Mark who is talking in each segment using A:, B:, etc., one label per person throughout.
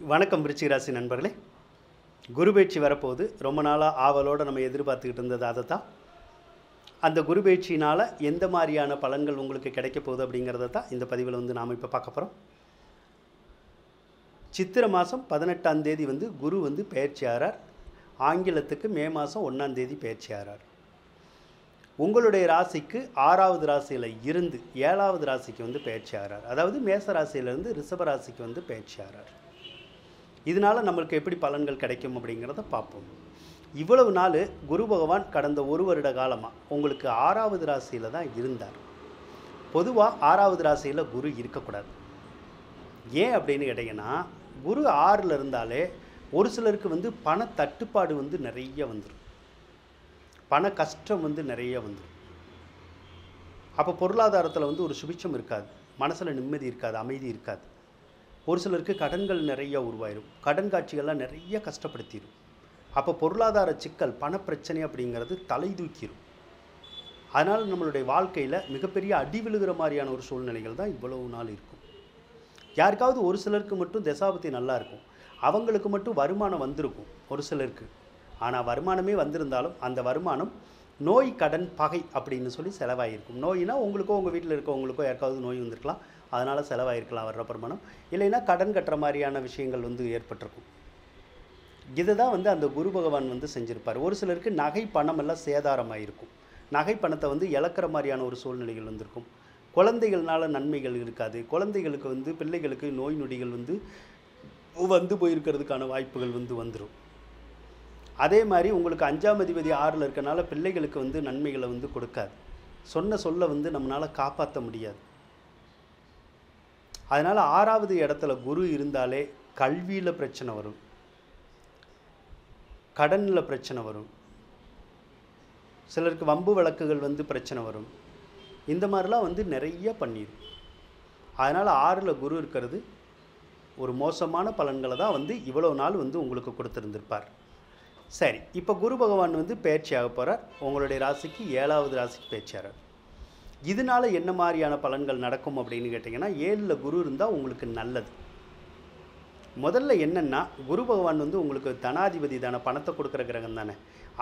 A: வணக்கம் விருச்சிக ராசி நண்பர்களே. குரு பயிற்சி வரப்போகுது. ரொம்ப நாளாக ஆவலோடு நம்ம எதிர்பார்த்துக்கிட்டு இருந்தது அதை தான். அந்த குரு பயிற்சினால் எந்த மாதிரியான பலன்கள் உங்களுக்கு கிடைக்க போகுது அப்படிங்கிறத தான் இந்த பதிவில் நாம் இப்போ பார்க்க போகிறோம். சித்திரை மாதம் 18ஆம் தேதி குரு பயிற்சி ஆகிறார். ஆங்கிலத்துக்கு மே மாதம் 1ஆம் தேதி பயிற்சி ஆகிறார். உங்களுடைய ராசிக்கு 6வது ராசியில் இருந்து 7வது ராசிக்கு பயிற்சி ஆகிறார். அதாவது மேச ராசியிலேருந்து ரிஷப ராசிக்கு பயிற்சி ஆகிறார். இதனால் நம்மளுக்கு எப்படி பலன்கள் கிடைக்கும் அப்படிங்கிறத பார்ப்போம். இவ்வளவு நாள் குரு பகவான் கடந்த ஒரு வருட காலமாக உங்களுக்கு 6வது ராசியில் தான் இருந்தார். பொதுவாக 6வது ராசியில் குரு இருக்கக்கூடாது. ஏன் அப்படின்னு கேட்டிங்கன்னா, குரு 6ல் இருந்தாலே ஒரு சிலருக்கு பண தட்டுப்பாடு நிறைய வந்துடும். பண கஷ்டம் நிறைய வந்துடும். அப்போ பொருளாதாரத்தில் ஒரு சுபிட்சம் இருக்காது, மனசில் நிம்மதி இருக்காது, அமைதி இருக்காது. ஒரு சிலருக்கு கடன்கள் நிறைய உருவாயிடும், கடன் காட்சிகள்லாம் நிறைய கஷ்டப்படுத்திடும். அப்போ பொருளாதார சிக்கல், பணப்பிரச்சனை அப்படிங்கிறது தலை தூக்கிடும். அதனால் நம்மளுடைய வாழ்க்கையில் மிகப்பெரிய அடி விழுகிற மாதிரியான ஒரு சூழ்நிலைகள் தான் இவ்வளவு நாள் இருக்கும். யாருக்காவது ஒரு சிலருக்கு மட்டும் தசாபதி நல்லா இருக்கும், அவங்களுக்கு மட்டும் வருமானம் வந்திருக்கும் ஒரு சிலருக்கு. ஆனால் வருமானமே வந்திருந்தாலும் அந்த வருமானம் நோய், கடன், பகை அப்படின்னு சொல்லி செலவாகிருக்கும். நோயினா உங்களுக்கோ உங்கள் வீட்டில் இருக்கவங்களுக்கோ யாருக்காவது நோய் வந்திருக்கலாம், அதனால் செலவாயிருக்கலாம் வர்ற வருமானம். இல்லைன்னா கடன் கட்டுற மாதிரியான விஷயங்கள் ஏற்பட்டிருக்கும். இதை தான் அந்த குரு பகவான் செஞ்சுருப்பார். ஒரு சிலருக்கு நகை பணம் எல்லாம் சேதாரமாயிருக்கும். நகை பணத்தை இழக்கிற மாதிரியான ஒரு சூழ்நிலைகள் வந்திருக்கும். குழந்தைகள்னால நன்மைகள் இருக்காது. குழந்தைகளுக்கு பிள்ளைகளுக்கு நோய் நொடிகள் வந்து போயிருக்கிறதுக்கான வாய்ப்புகள் வந்துடும். அதே மாதிரி உங்களுக்கு 5ஆம் அதிபதி 6ல் இருக்கனால பிள்ளைகளுக்கு நன்மைகளை கொடுக்காது. சொன்ன சொல்ல நம்மளால் காப்பாற்ற முடியாது. அதனால் 6வது இடத்துல குரு இருந்தாலே கல்வியில் பிரச்சனை வரும், கடனில் பிரச்சனை வரும், சிலருக்கு வம்பு வழக்குகள் பிரச்சனை வரும். இந்த மாதிரிலாம் நிறைய பண்ணிடும். அதனால் 6ல் குரு இருக்கிறது ஒரு மோசமான பலன்களை தான் இவ்வளோ நாள் உங்களுக்கு கொடுத்துருந்துருப்பார். சரி, இப்போ குரு பகவான் பயிற்சி ஆக போகிறார். உங்களுடைய ராசிக்கு 7வது ராசிக்கு பயிற்சி ஆகிறார். இதனால் என்ன மாதிரியான பலன்கள் நடக்கும் அப்படின்னு கேட்டிங்கன்னா, 7ல் குரு இருந்தால் உங்களுக்கு நல்லது. முதல்ல என்னென்னா, குரு பகவான் உங்களுக்கு தனாதிபதி தானே, பணத்தை கொடுக்குற கிரகம் தானே.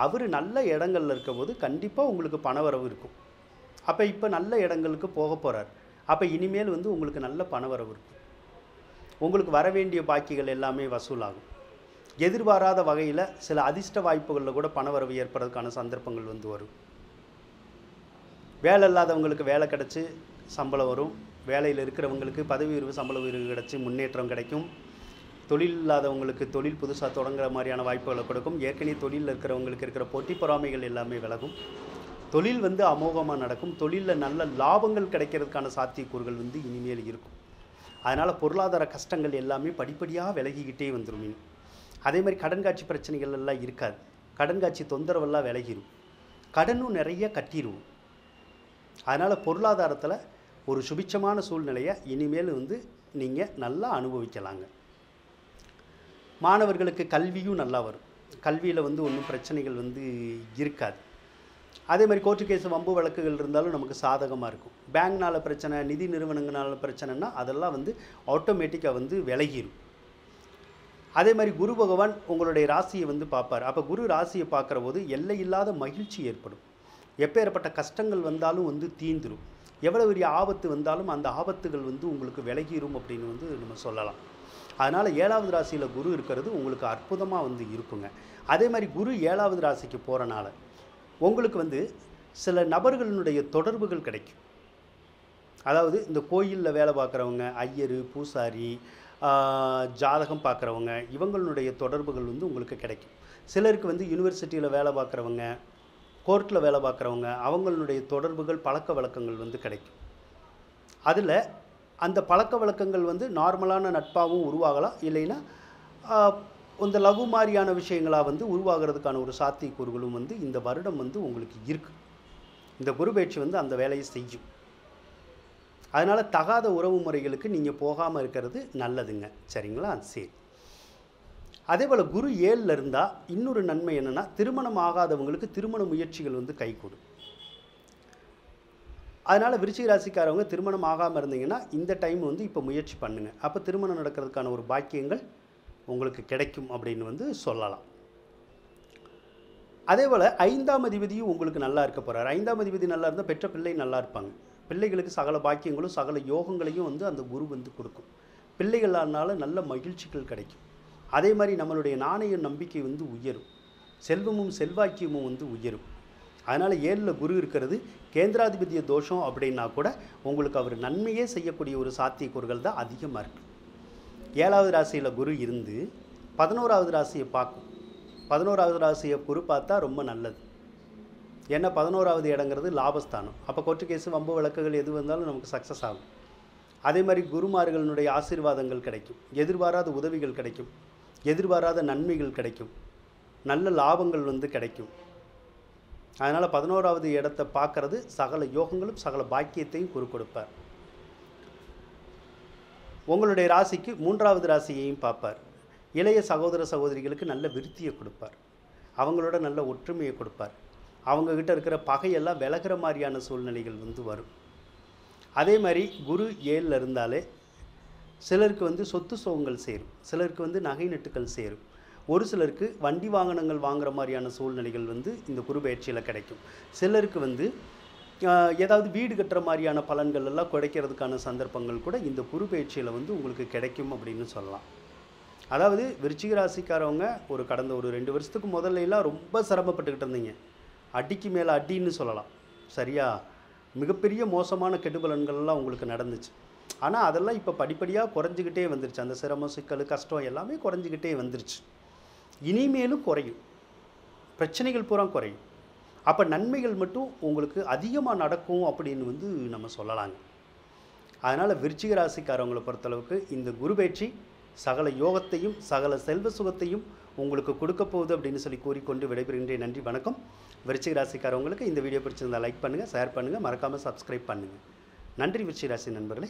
A: அவர் நல்ல இடங்களில் இருக்கும்போது கண்டிப்பாக உங்களுக்கு பணவரவு இருக்கும். அப்போ இப்போ நல்ல இடங்களுக்கு போக போகிறார். அப்போ இனிமேல் உங்களுக்கு நல்ல பணவரவு இருக்கும். உங்களுக்கு வர வேண்டிய பாக்கிகள் எல்லாமே வசூலாகும். எதிர்பாராத வகையில் சில அதிர்ஷ்ட வாய்ப்புகளில் கூட பணவரவு ஏற்படுறதுக்கான சந்தர்ப்பங்கள் வரும். வேலை இல்லாதவங்களுக்கு வேலை கிடச்சி சம்பளம் வரும். வேலையில் இருக்கிறவங்களுக்கு பதவி உயர்வு, சம்பள உயர்வு கிடச்சி முன்னேற்றம் கிடைக்கும். தொழில் இல்லாதவங்களுக்கு தொழில் புதுசாக தொடங்குற மாதிரியான வாய்ப்புகளை கொடுக்கும். ஏற்கனவே தொழிலில் இருக்கிறவங்களுக்கு இருக்கிற போட்டி பொறாமைகள் எல்லாமே விலகும். தொழில் அமோகமாக நடக்கும். தொழிலில் நல்ல லாபங்கள் கிடைக்கிறதுக்கான சாத்தியக்கூறுகள் இனிமேல் இருக்கும். அதனால் பொருளாதார கஷ்டங்கள் எல்லாமே படிப்படியாக விலகிக்கிட்டே வந்துடும். அதே மாதிரி கடன் காட்சி பிரச்சனைகள் எல்லாம் இருக்காது. கடன் காட்சி தொந்தரவெல்லாம் விலகிடும். கடனும் நிறைய கட்டிடுவோம். அதனால் பொருளாதாரத்தில் ஒரு சுபிட்சமான சூழ்நிலையை இனிமேல் நீங்கள் நல்லா அனுபவிக்கலாங்க. மாணவர்களுக்கு கல்வியும் நல்லா வரும். கல்வியில் ஒன்றும் பிரச்சனைகள் இருக்காது. அதே மாதிரி கோர்ட்டு கேஸ், வம்பு வழக்குகள் இருந்தாலும் நமக்கு சாதகமாக இருக்கும். பேங்க்னால் பிரச்சனை, நிதி நிறுவனங்களால் பிரச்சனைனா அதெல்லாம் ஆட்டோமேட்டிக்காக விலகிடும். அதே மாதிரி குரு பகவான் உங்களுடைய ராசியை பார்ப்பார். அப்போ குரு ராசியை பார்க்குற போது எல்லை இல்லாத மகிழ்ச்சி ஏற்படும். எப்பேற்பட்ட கஷ்டங்கள் வந்தாலும் தீந்துடும். எவ்வளோ பெரிய ஆபத்து வந்தாலும் அந்த ஆபத்துகள் உங்களுக்கு விலகிடும் அப்படின்னு நம்ம சொல்லலாம். அதனால் 7வது ராசியில் குரு இருக்கிறது உங்களுக்கு அற்புதமாக இருக்குங்க. அதே மாதிரி குரு 7வது ராசிக்கு போகிறனால உங்களுக்கு சில நபர்களுடைய தொடர்புகள் கிடைக்கும். அதாவது இந்த கோயிலில் வேலை பார்க்குறவங்க, ஐயர், பூசாரி, ஜாதகம் பார்க்குறவங்க, இவங்களுடைய தொடர்புகள் உங்களுக்கு கிடைக்கும். சிலருக்கு யூனிவர்சிட்டியில் வேலை பார்க்குறவங்க, கோர்ட்டில் வேலை பார்க்குறவங்க, அவங்களுடைய தொடர்புகள், பழக்க வழக்கங்கள் கிடைக்கும். அதில் அந்த பழக்க வழக்கங்கள் நார்மலான நட்பாகவும் உருவாகலாம். இல்லைன்னா இந்த லவ் மாதிரியான விஷயங்களாக உருவாகிறதுக்கான ஒரு சாத்தியக்கூறுகளும் இந்த வருடம் உங்களுக்கு இருக்குது. இந்த குரு பயிற்சி அந்த வேலையை செய்யும். அதனால் தகாத உறவு முறைகளுக்கு நீங்கள் போகாமல் இருக்கிறது நல்லதுங்க. சரிங்களா? சரி. அதே போல் குரு 7ல் இருந்தால் இன்னொரு நன்மை என்னென்னா, திருமணம் ஆகாதவங்களுக்கு திருமண முயற்சிகள் கைகூடும். அதனால் விருச்சிக ராசிக்காரவங்க திருமணம் ஆகாமல் இருந்தீங்கன்னா இந்த டைம் இப்போ முயற்சி பண்ணுங்கள். அப்போ திருமணம் நடக்கிறதுக்கான ஒரு பாக்கியங்கள் உங்களுக்கு கிடைக்கும் அப்படின்னு வந்து சொல்லலாம். அதே போல் 5ஆம் அதிபதியும் உங்களுக்கு நல்லா இருக்க போகிறார். 5ஆம் அதிபதி நல்லா இருந்தால் பெற்ற பிள்ளை நல்லா இருப்பாங்க. பிள்ளைகளுக்கு சகல பாக்கியங்களும் சகல யோகங்களையும் வந்து அந்த குரு வந்து கொடுக்கும். பிள்ளைகளானால நல்ல மகிழ்ச்சிகள் கிடைக்கும். அதே மாதிரி நம்மளுடைய நாணய நம்பிக்கை வந்து உயரும். செல்வமும் செல்வாக்கியமும் வந்து உயரும். அதனால் 7ல் குரு இருக்கிறது கேந்திராதிபதிய தோஷம் அப்படின்னா கூட உங்களுக்கு அவர் நன்மையே செய்யக்கூடிய ஒரு சாத்தியக்கூறுகள் தான் அதிகமாக இருக்குது. 7வது ராசியில் குரு இருந்து 11வது ராசியை பார்க்கும். 11வது ராசியை குரு பார்த்தா ரொம்ப நல்லது. ஏன்னா 11வது இடங்கிறது லாபஸ்தானம். அப்போ கோர்ட்டு கேஸு வம்பு வழக்குகள் எது வந்தாலும் நமக்கு சக்ஸஸ் ஆகும். அதே மாதிரி குருமார்களுடைய ஆசீர்வாதங்கள் கிடைக்கும். எதிர்பாராத உதவிகள் கிடைக்கும். எதிர்பாராத நன்மைகள் கிடைக்கும். நல்ல லாபங்கள் வந்து கிடைக்கும். அதனால் 11வது இடத்தை பார்க்கறது சகல யோகங்களும் சகல பாக்கியத்தையும் குரு கொடுப்பார். உங்களுடைய ராசிக்கு 3வது ராசியையும் பார்ப்பார். இளைய சகோதர சகோதரிகளுக்கு நல்ல விருத்தியை கொடுப்பார். அவங்களோட நல்ல ஒற்றுமையை கொடுப்பார். அவங்கக்கிட்ட இருக்கிற பகையெல்லாம் விலகிற மாதிரியான சூழ்நிலைகள் வந்து வரும். அதே மாதிரி குரு 7ல் இருந்தாலே சிலருக்கு வந்து சொத்து சுகங்கள் சேரும். சிலருக்கு வந்து நகை நட்டுக்கள் சேரும். ஒரு சிலருக்கு வண்டி வாகனங்கள் வாங்குகிற மாதிரியான சூழ்நிலைகள் வந்து இந்த குரு பயிற்சியில் கிடைக்கும். சிலருக்கு வந்து ஏதாவது வீடு கட்டுற மாதிரியான பலன்கள் எல்லாம் கிடைக்கிறதுக்கான சந்தர்ப்பங்கள் கூட இந்த குரு பயிற்சியில் வந்து உங்களுக்கு கிடைக்கும் அப்படின்னு சொல்லலாம். அதாவது விருச்சிக ராசிக்காரவங்க கடந்த ஒரு 2 வருஷத்துக்கு முதல்ல ரொம்ப சிரமப்பட்டுக்கிட்டு இருந்தீங்க. அடிக்கு மேலே அடின்னு சொல்லலாம். சரியா? மிகப்பெரிய மோசமான கெடுபலன்கள்லாம் உங்களுக்கு நடந்துச்சு. ஆனால் அதெல்லாம் இப்போ படிப்படியாக குறைஞ்சிக்கிட்டே வந்துருச்சு. அந்த சிரமம் சிக்கல் கஷ்டம் எல்லாமே குறைஞ்சிக்கிட்டே வந்துருச்சு. இனிமேலும் குறையும். பிரச்சனைகள் பூரா குறையும். அப்போ நன்மைகள் மட்டும் உங்களுக்கு அதிகமாக நடக்கும் அப்படின்னு வந்து நம்ம சொல்லலாங்க. அதனால் விருச்சிக ராசிக்காரவங்களை பொறுத்தளவுக்கு இந்த குரு பயிற்சி சகல யோகத்தையும் சகல செல்வ சுகத்தையும் உங்களுக்கு கொடுக்க போகுது அப்படின்னு சொல்லி கூறிக்கொண்டு விடைபெறுகின்றேன். நன்றி, வணக்கம். விருச்சிக ராசிக்காரவங்களுக்கு இந்த வீடியோ பிடிச்சிருந்தால் லைக் பண்ணுங்கள், ஷேர் பண்ணுங்கள், மறக்காமல் சப்ஸ்கிரைப் பண்ணுங்கள். நன்றி விருச்சிக ராசி நண்பர்களே.